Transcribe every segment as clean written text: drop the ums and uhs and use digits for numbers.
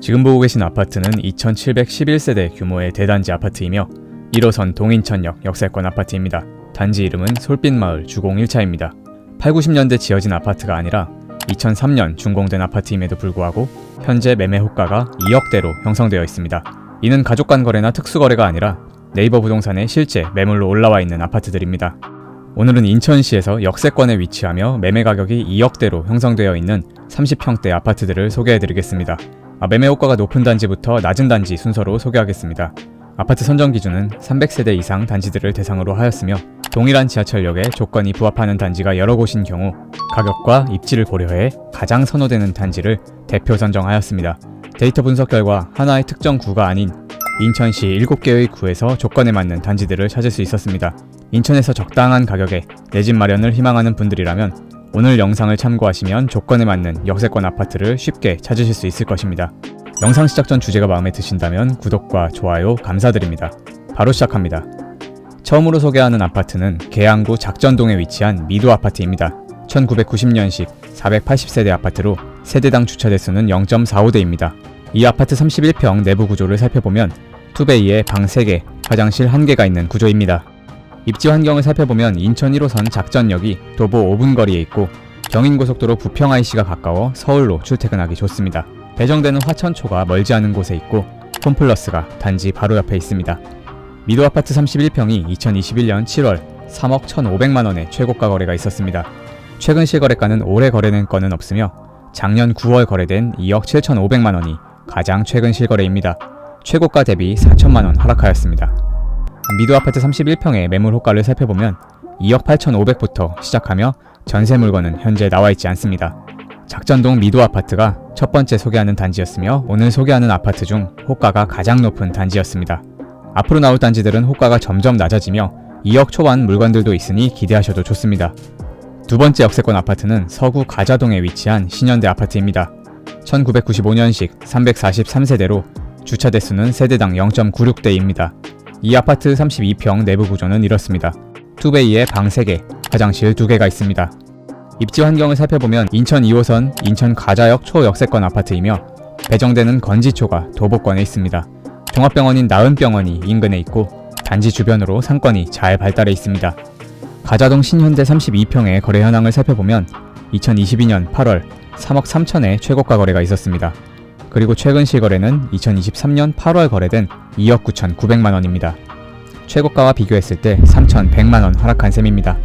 지금 보고 계신 아파트는 2711세대 규모의 대단지 아파트이며 1호선 동인천역 역세권 아파트입니다. 단지 이름은 솔빛마을 주공 1차입니다. 8, 90년대 지어진 아파트가 아니라 2003년 준공된 아파트임에도 불구하고 현재 매매 호가가 2억대로 형성되어 있습니다. 이는 가족 간 거래나 특수거래가 아니라 네이버 부동산에 실제 매물로 올라와 있는 아파트들입니다. 오늘은 인천시에서 역세권에 위치하며 매매 가격이 2억대로 형성되어 있는 30평대 아파트들을 소개해드리겠습니다. 매매 호가가 높은 단지부터 낮은 단지 순서로 소개하겠습니다. 아파트 선정 기준은 300세대 이상 단지들을 대상으로 하였으며 동일한 지하철역에 조건이 부합하는 단지가 여러 곳인 경우 가격과 입지를 고려해 가장 선호되는 단지를 대표 선정하였습니다. 데이터 분석 결과 하나의 특정 구가 아닌 인천시 7개의 구에서 조건에 맞는 단지들을 찾을 수 있었습니다. 인천에서 적당한 가격에 내 집 마련을 희망하는 분들이라면 오늘 영상을 참고하시면 조건에 맞는 역세권 아파트를 쉽게 찾으실 수 있을 것입니다. 영상 시작 전 주제가 마음에 드신다면 구독과 좋아요 감사드립니다. 바로 시작합니다. 처음으로 소개하는 아파트는 계양구 작전동에 위치한 미도 아파트입니다. 1990년식 480세대 아파트로 세대당 주차 대수는 0.45대입니다. 이 아파트 31평 내부 구조를 살펴보면 투베이에 방 3개, 화장실 1개가 있는 구조입니다. 입지 환경을 살펴보면 인천 1호선 작전역이 도보 5분 거리에 있고 경인고속도로 부평 IC가 가까워 서울로 출퇴근하기 좋습니다. 배정되는 화천초가 멀지 않은 곳에 있고 홈플러스가 단지 바로 옆에 있습니다. 미도 아파트 31평이 2021년 7월 3억 1,500만원의 최고가 거래가 있었습니다. 최근 실거래가는 올해 거래된 건은 없으며 작년 9월 거래된 2억 7,500만원이 가장 최근 실거래입니다. 최고가 대비 4천만원 하락하였습니다. 미도 아파트 31평의 매물 호가를 살펴보면 2억 8,500부터 시작하며 전세 물건은 현재 나와있지 않습니다. 작전동 미도 아파트가 첫 번째 소개하는 단지였으며 오늘 소개하는 아파트 중 호가가 가장 높은 단지였습니다. 앞으로 나올 단지들은 호가가 점점 낮아지며 2억 초반 물건들도 있으니 기대하셔도 좋습니다. 두 번째 역세권 아파트는 서구 가자동에 위치한 신현대 아파트입니다. 1995년식 343세대로 주차 대수는 세대당 0.96대입니다. 이 아파트 32평 내부 구조는 이렇습니다. 투베이에 방 3개, 화장실 2개가 있습니다. 입지 환경을 살펴보면 인천 2호선 인천 가자역 초역세권 아파트이며 배정되는 건지초가 도보권에 있습니다. 종합병원인 나은병원이 인근에 있고 단지 주변으로 상권이 잘 발달해 있습니다. 가자동 신현대 32평의 거래 현황을 살펴보면 2022년 8월 3억 3천의 최고가 거래가 있었습니다. 그리고 최근 실거래는 2023년 8월 거래된 2억 9,900만원입니다. 최고가와 비교했을 때 3,100만원 하락한 셈입니다.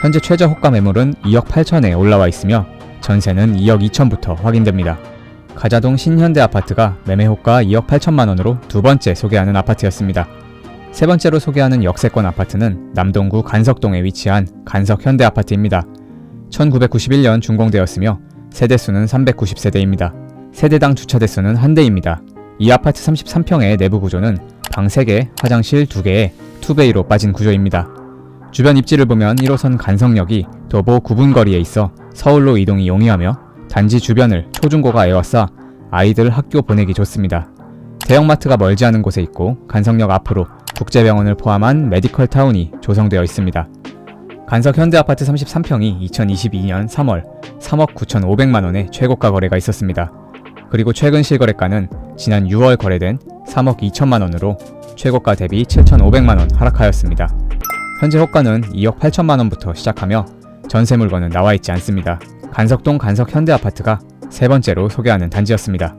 현재 최저 호가 매물은 2억 8천에 올라와 있으며 전세는 2억 2천부터 확인됩니다. 가자동 신현대 아파트가 매매 호가 2억 8천만원으로 두 번째 소개하는 아파트였습니다. 세 번째로 소개하는 역세권 아파트는 남동구 간석동에 위치한 간석현대 아파트입니다. 1991년 준공되었으며 세대수는 390세대입니다. 세대당 주차 대수는 1대입니다. 이 아파트 33평의 내부 구조는 방 3개, 화장실 2개에 투베이로 빠진 구조입니다. 주변 입지를 보면 1호선 간석역이 도보 9분 거리에 있어 서울로 이동이 용이하며 단지 주변을 초중고가 에워싸 아이들 학교 보내기 좋습니다. 대형마트가 멀지 않은 곳에 있고 간석역 앞으로 국제병원을 포함한 메디컬 타운이 조성되어 있습니다. 간석 현대아파트 33평이 2022년 3월 3억 9,500만원의 최고가 거래가 있었습니다. 그리고 최근 실거래가는 지난 6월 거래된 3억 2천만원으로 최고가 대비 7,500만원 하락하였습니다. 현재 호가는 2억 8천만원부터 시작하며 전세 물건은 나와있지 않습니다. 간석동 간석현대아파트가 세 번째로 소개하는 단지였습니다.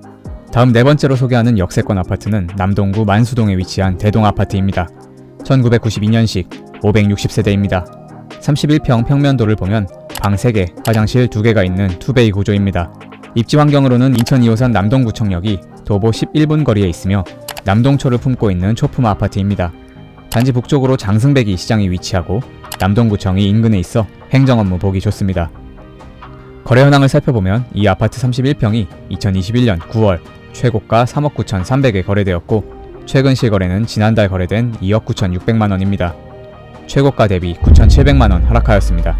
다음 네 번째로 소개하는 역세권 아파트는 남동구 만수동에 위치한 대동아파트입니다. 1992년식 560세대입니다. 31평 평면도를 보면 방 3개, 화장실 2개가 있는 투베이 구조입니다. 입지 환경으로는 인천 2호선 남동구청역이 도보 11분 거리에 있으며 남동초를 품고 있는 초품 아파트입니다. 단지 북쪽으로 장승배기 시장이 위치하고 남동구청이 인근에 있어 행정 업무 보기 좋습니다. 거래 현황을 살펴보면 이 아파트 31평이 2021년 9월 최고가 3억 9,300에 거래되었고 최근 실거래는 지난달 거래된 2억 9,600만원입니다. 최고가 대비 9,700만원 하락하였습니다.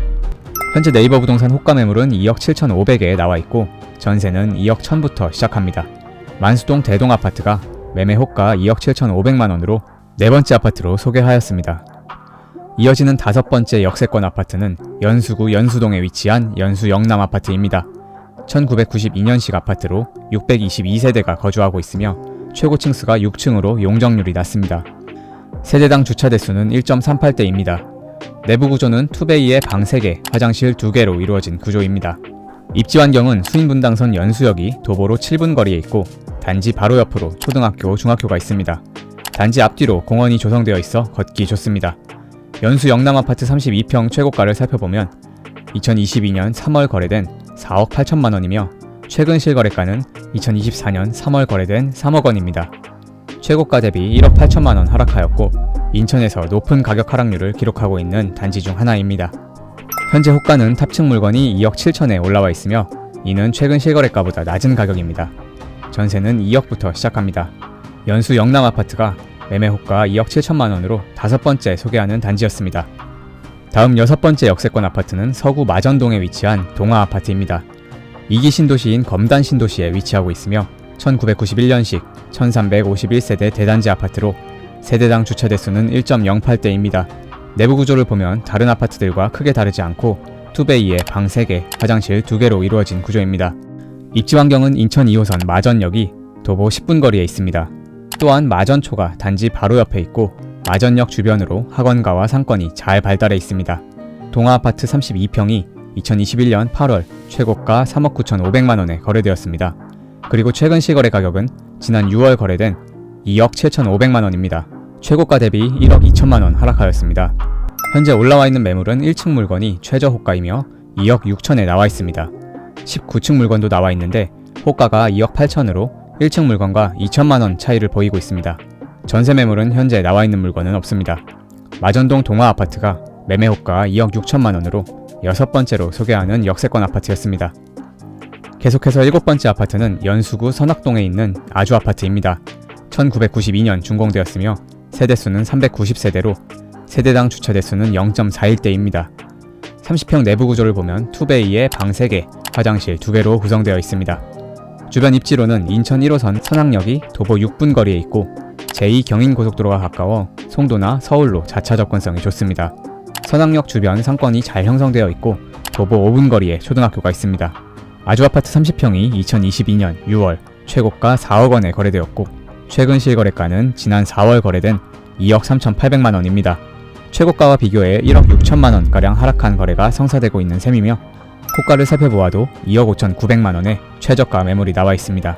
현재 네이버 부동산 호가 매물은 2억 7,500에 나와있고 전세는 2억 1000부터 시작합니다. 만수동 대동아파트가 매매 호가 2억 7,500만원으로 네 번째 아파트로 소개하였습니다. 이어지는 다섯 번째 역세권 아파트는 연수구 연수동에 위치한 연수 영남 아파트입니다. 1992년식 아파트로 622세대가 거주하고 있으며 최고 층수가 6층으로 용적률이 낮습니다. 세대당 주차 대수는 1.38대입니다. 내부 구조는 투베이에 방 3개, 화장실 2개로 이루어진 구조입니다. 입지 환경은 수인분당선 연수역이 도보로 7분 거리에 있고 단지 바로 옆으로 초등학교, 중학교가 있습니다. 단지 앞뒤로 공원이 조성되어 있어 걷기 좋습니다. 연수 영남아파트 32평 최고가를 살펴보면 2022년 3월 거래된 4억 8천만 원이며 최근 실거래가는 2024년 3월 거래된 3억 원입니다. 최고가 대비 1억 8천만 원 하락하였고 인천에서 높은 가격 하락률을 기록하고 있는 단지 중 하나입니다. 현재 호가는 탑층 물건이 2억 7천에 올라와 있으며 이는 최근 실거래가보다 낮은 가격입니다. 전세는 2억부터 시작합니다. 연수 영남아파트가 매매 호가 2억 7천만 원으로 5번째 소개하는 단지였습니다. 다음 6번째 역세권 아파트는 서구 마전동에 위치한 동아아파트입니다. 2기 신도시인 검단 신도시에 위치하고 있으며 1991년식 1351세대 대단지 아파트로 세대당 주차 대수는 1.08대입니다. 내부 구조를 보면 다른 아파트들과 크게 다르지 않고 투베이에 방 3개, 화장실 2개로 이루어진 구조입니다. 입지 환경은 인천 2호선 마전역이 도보 10분 거리에 있습니다. 또한 마전초가 단지 바로 옆에 있고 마전역 주변으로 학원가와 상권이 잘 발달해 있습니다. 동아아파트 32평이 2021년 8월 최고가 3억 9,500만 원에 거래되었습니다. 그리고 최근 시거래 가격은 지난 6월 거래된 2억 7,500만 원입니다. 최고가 대비 1억 2천만 원 하락하였습니다. 현재 올라와 있는 매물은 1층 물건이 최저 호가이며 2억 6천에 나와 있습니다. 19층 물건도 나와 있는데 호가가 2억 8천으로 1층 물건과 2천만 원 차이를 보이고 있습니다. 전세 매물은 현재 나와 있는 물건은 없습니다. 마전동 동아아파트가 매매 호가 2억 6천만 원으로 6번째로 소개하는 역세권 아파트였습니다. 계속해서 7번째 아파트는 연수구 선악동에 있는 아주아파트입니다. 1992년 준공되었으며 세대수는 390세대로 세대당 주차 대수는 0.41대입니다. 30평 내부 구조를 보면 투베이에 방 3개, 화장실 2개로 구성되어 있습니다. 주변 입지로는 인천 1호선 선악역이 도보 6분 거리에 있고 제2경인고속도로가 가까워 송도나 서울로 자차 접근성이 좋습니다. 선악역 주변 상권이 잘 형성되어 있고 도보 5분 거리에 초등학교가 있습니다. 아주아파트 30평이 2022년 6월 최고가 4억 원에 거래되었고 최근 실거래가는 지난 4월 거래된 2억 3,800만 원입니다. 최고가와 비교해 1억 6천만 원가량 하락한 거래가 성사되고 있는 셈이며 호가를 살펴보아도 2억 5,900만 원에 최저가 매물이 나와 있습니다.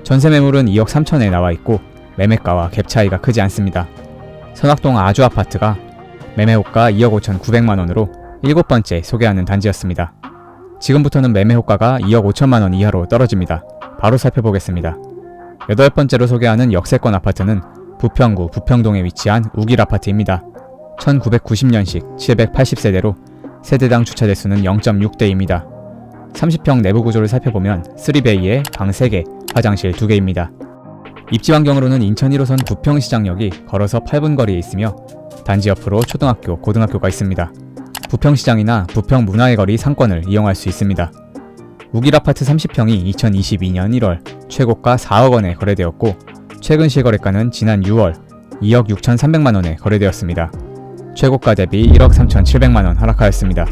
전세 매물은 2억 3천에 나와 있고 매매가와 갭 차이가 크지 않습니다. 선악동 아주아파트가 매매 호가 2억 5,900만 원으로 7번째 소개하는 단지였습니다. 지금부터는 매매 호가가 2억 5천만 원 이하로 떨어집니다. 바로 살펴보겠습니다. 8번째로 소개하는 역세권 아파트는 부평구 부평동에 위치한 우길아파트입니다. 1990년식 780세대로 세대당 주차 대수는 0.6대입니다. 30평 내부 구조를 살펴보면 3베이에 방 3개, 화장실 2개입니다. 입지 환경으로는 인천 1호선 부평시장역이 걸어서 8분 거리에 있으며 단지 옆으로 초등학교, 고등학교가 있습니다. 부평시장이나 부평문화의 거리 상권을 이용할 수 있습니다. 우길아파트 30평이 2022년 1월 최고가 4억 원에 거래되었고 최근 실거래가는 지난 6월 2억 6,300만 원에 거래되었습니다. 최고가 대비 1억 3,700만 원 하락하였습니다.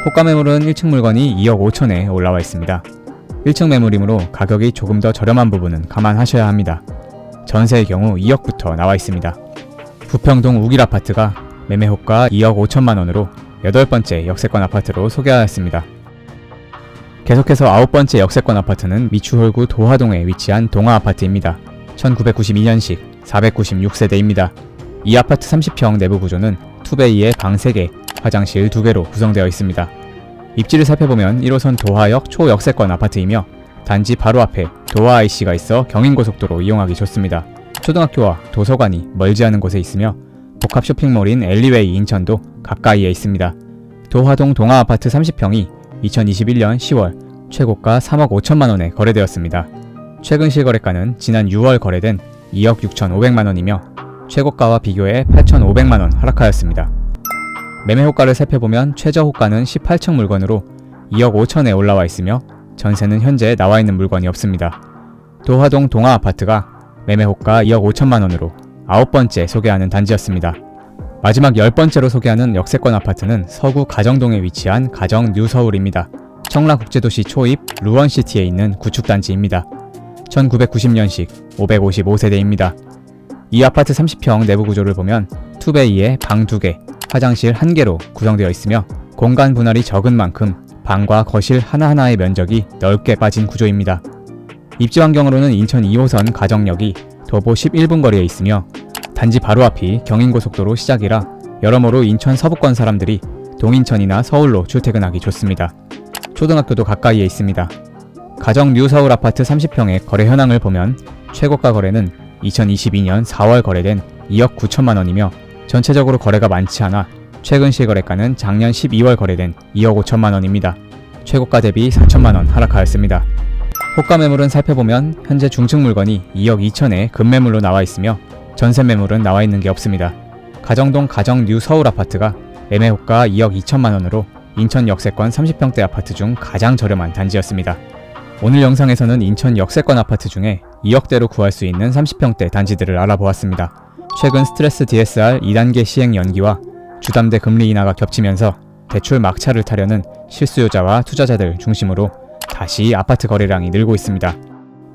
호가 매물은 1층 물건이 2억 5천에 올라와 있습니다. 1층 매물이므로 가격이 조금 더 저렴한 부분은 감안하셔야 합니다. 전세의 경우 2억부터 나와 있습니다. 부평동 우길아파트가 매매 호가 2억 5천만 원으로 8번째 역세권 아파트로 소개하였습니다. 계속해서 9번째 역세권 아파트는 미추홀구 도화동에 위치한 동아아파트입니다. 1992년식 496세대입니다. 이 아파트 30평 내부 구조는 투베이에 방 3개, 화장실 2개로 구성되어 있습니다. 입지를 살펴보면 1호선 도화역 초역세권 아파트이며 단지 바로 앞에 도화 IC가 있어 경인고속도로 이용하기 좋습니다. 초등학교와 도서관이 멀지 않은 곳에 있으며 복합 쇼핑몰인 엘리웨이 인천도 가까이에 있습니다. 도화동 동아아파트 30평이 2021년 10월 최고가 3억 5천만 원에 거래되었습니다. 최근 실거래가는 지난 6월 거래된 2억 6,500만 원이며 최고가와 비교해 8,500만 원 하락하였습니다. 매매 호가를 살펴보면 최저 호가는 18층 물건으로 2억 5천에 올라와 있으며 전세는 현재 나와 있는 물건이 없습니다. 도화동 동아아파트가 매매 호가 2억 5천만 원으로 9번째 소개하는 단지였습니다. 마지막 10번째로 소개하는 역세권 아파트는 서구 가정동에 위치한 가정 뉴서울입니다. 청라국제도시 초입 루원시티에 있는 구축단지입니다. 1990년식 555세대입니다. 이 아파트 30평 내부 구조를 보면 2베이에 방 2개, 화장실 1개로 구성되어 있으며 공간 분할이 적은 만큼 방과 거실 하나하나의 면적이 넓게 빠진 구조입니다. 입지 환경으로는 인천 2호선 가정역이 도보 11분 거리에 있으며 단지 바로 앞이 경인고속도로 시작이라 여러모로 인천 서부권 사람들이 동인천이나 서울로 출퇴근하기 좋습니다. 초등학교도 가까이에 있습니다. 가정 뉴서울 아파트 30평의 거래 현황을 보면 최고가 거래는 2022년 4월 거래된 2억 9천만 원이며 전체적으로 거래가 많지 않아 최근 실거래가는 작년 12월 거래된 2억 5천만 원입니다. 최고가 대비 4천만 원 하락하였습니다. 호가 매물은 살펴보면 현재 중층 물건이 2억 2천에 급매물로 나와 있으며 전세 매물은 나와 있는 게 없습니다. 가정동 가정 뉴 서울 아파트가 매매호가 2억 2천만 원으로 인천 역세권 30평대 아파트 중 가장 저렴한 단지였습니다. 오늘 영상에서는 인천 역세권 아파트 중에 2억대로 구할 수 있는 30평대 단지들을 알아보았습니다. 최근 스트레스 DSR 2단계 시행 연기와 주담대 금리 인하가 겹치면서 대출 막차를 타려는 실수요자와 투자자들 중심으로 다시 아파트 거래량이 늘고 있습니다.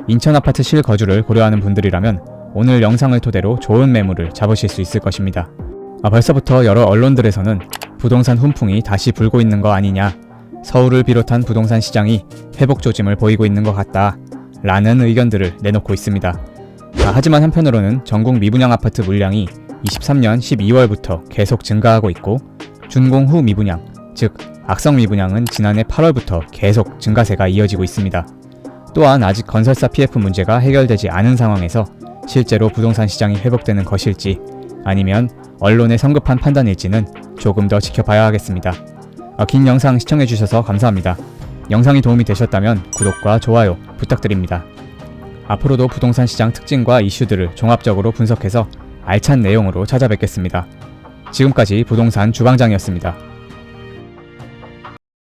인천 아파트 실거주를 고려하는 분들이라면 오늘 영상을 토대로 좋은 매물을 잡으실 수 있을 것입니다. 벌써부터 여러 언론들에서는 부동산 훈풍이 다시 불고 있는 거 아니냐, 서울을 비롯한 부동산 시장이 회복 조짐을 보이고 있는 것 같다 라는 의견들을 내놓고 있습니다. 하지만 한편으로는 전국 미분양 아파트 물량이 23년 12월부터 계속 증가하고 있고 준공 후 미분양, 즉 악성 미분양은 지난해 8월부터 계속 증가세가 이어지고 있습니다. 또한 아직 건설사 PF 문제가 해결되지 않은 상황에서 실제로 부동산 시장이 회복되는 것일지 아니면 언론의 성급한 판단일지는 조금 더 지켜봐야 하겠습니다. 긴 영상 시청해주셔서 감사합니다. 영상이 도움이 되셨다면 구독과 좋아요 부탁드립니다. 앞으로도 부동산 시장 특징과 이슈들을 종합적으로 분석해서 알찬 내용으로 찾아뵙겠습니다. 지금까지 부동산 주방장이었습니다.